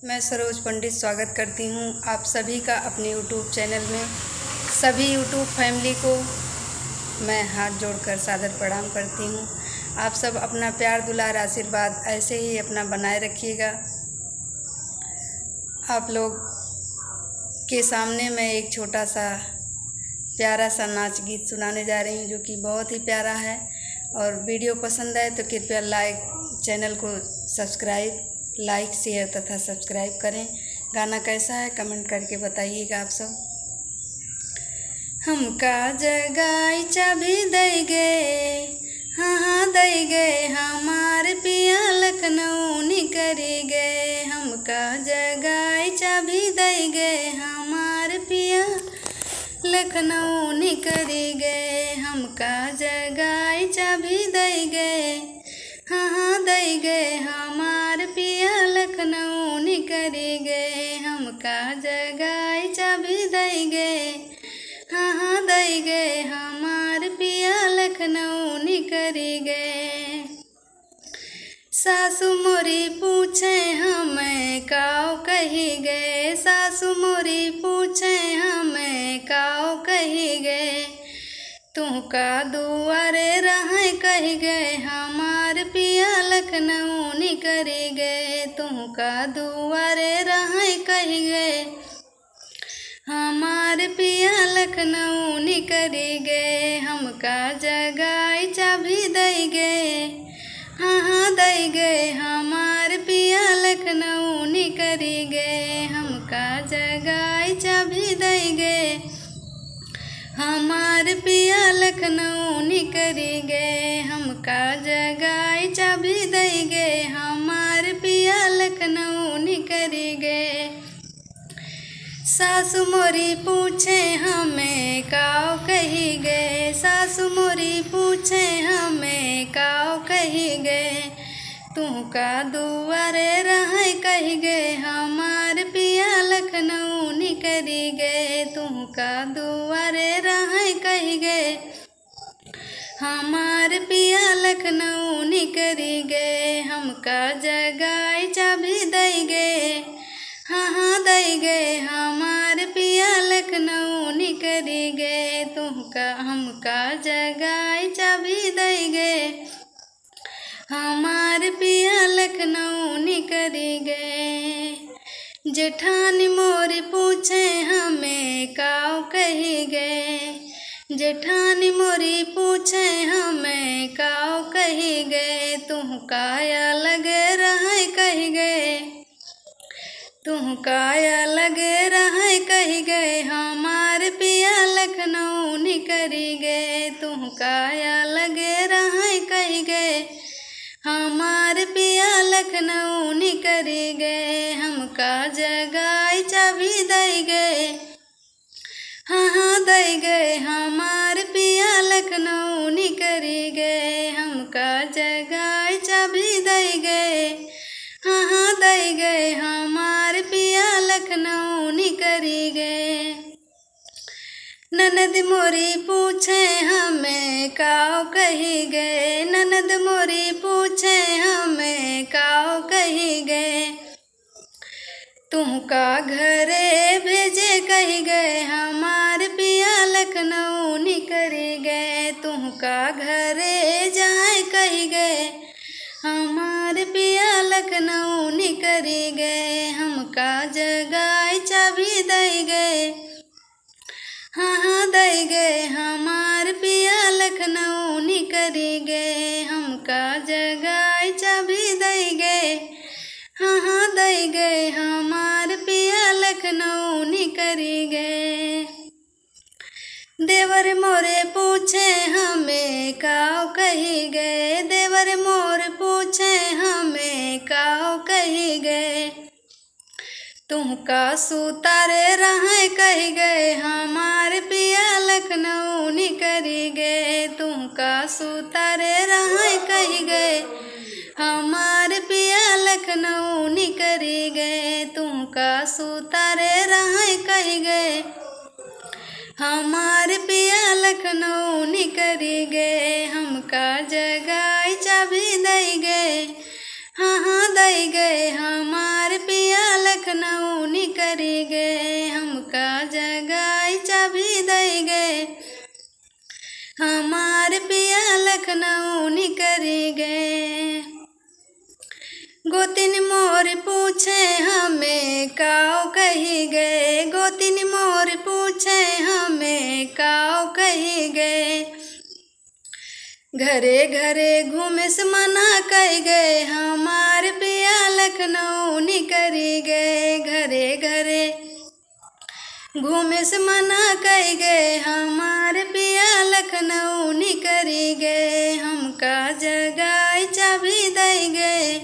मैं सरोज पंडित स्वागत करती हूँ आप सभी का अपने यूट्यूब चैनल में। सभी यूट्यूब फैमिली को मैं हाथ जोड़कर सादर प्रणाम करती हूँ। आप सब अपना प्यार दुलार आशीर्वाद ऐसे ही अपना बनाए रखिएगा। आप लोग के सामने मैं एक छोटा सा प्यारा सा नाच गीत सुनाने जा रही हूँ जो कि बहुत ही प्यारा है। और वीडियो पसंद आए तो कृपया चैनल को लाइक शेयर तथा सब्सक्राइब करें। गाना कैसा है कमेंट करके बताइएगा आप सब। हमका जगाई चाबी दई गए, हाँ दई गए, हमार पिया लखनऊ निकरी गए। हमका जगाई चाबी दई गए, हमार पिया लखनऊ निकरी गए। हमका जगाई चाबी दई गए, हाँ दई गए, हमार पिया लखनऊ निकरी गए। हमका जगाई चाबी दई गए, हाँ दई गए, हमार पिया लखनऊ निकरी गए। सासु मोरी पूछे हमें काओ कही गए, सासु मोरी पूछे हमें काओ कही गए। तुहका दुआरे रहें कही गए, हमार पिया लखनऊ निकरी गए। तुहका दुआरे रहें कही गए, हमार पिया लखनऊ निकरी गए। हमका जगाई चाबी दई गए, हाँ दई गए, हमार पिया लखनऊ निकरी गए। हमका जगाई चाबी दई गए, हमार पिया लखनऊ निकरी गए। हमका जगाई चाबी दई गए, हमार पिया लखनऊ निकरी गए। सासु मोरी पूछे हमें काओ कही गए, सासु मोरी पूछे हमें काओ कही गए। तुहका दुआरे रहें कही गए, हमार पिया लखनऊ निकरी गए। तुहका दुआरे रहें कही गए, हमार पिया लखनऊ निकरी गए। हमका जगाई चाबी दई गए, हाँ दई गए, हमार पिया लखनऊ निकरी गए। तुहका हमका जगाई चाबी दई गए, हमार पिया लखनऊ निकरी गए। जेठानी मोरी पूछे हमें काओ कही गए, जेठानी मोरी पूछे हमें काओ कही गए। तुहका लगे रहें कही गए, तुहका लगे रहें कही गए, हमार पिया लखनऊ निकरी गए। तुहका लगे रहें कही गए, हमार पिया लखनऊ निकरी गए। हमका जगाई चाबी दई गए, हाँ दई गए, हमार पिया लखनऊ निकरी गए। हमका जगाई चाबी दई गए, हाँ दई गए, हमार पिया लखनऊ निकरी गए। ननद मोरी पूछे हमें काओ कही गए, ननद मोरी पूछे हमें काओ कही गए। तुहका घरे भेजे कही गए, हमार पिया लखनऊ निकरी गए। तुहका घरे जाए कही गए, हमार पिया लखनऊ निकरी गए। हमका जगाई चाबी दई गए, हाँ दई गए, हमार पिया लखनऊ निकरी गए। हमका जगाई चाबी दई गए, हाँ दई गए, हमार पिया लखनऊ निकरी गए। देवर मोरे पूछे हमें काओ कही गए, देवर मोर पूछे हमें काओ कही गए। तुहका सुतारे रहें कही गए, हमार पिया लखनऊ निकरी गए। तुहका सुतारे रहें कही गए, हमार पिया लखनऊ निकरी गए। तुहका सुतारे रहें कही गए, हमार पिया लखनऊ निकरी गए। हमका जगाई चाबी दई गए, हाँ दई गए, हमार पिया लखनऊ निकरी गए, हमका जगाई चाबी दई गए, हमार पिया लखनऊ निकरी गए। गोतिन मोर पूछे हमें काओ कही गए, गोतिन मोर पूछे हमें काओ कही गए, घरे घरे घूमे से मना कही गए, हमार पिया लखनऊ निकरी गए, घरे घरे घूमे से मना कही गए, हमार पिया लखनऊ निकरी गए, हमका जगाई चाबी दई गए,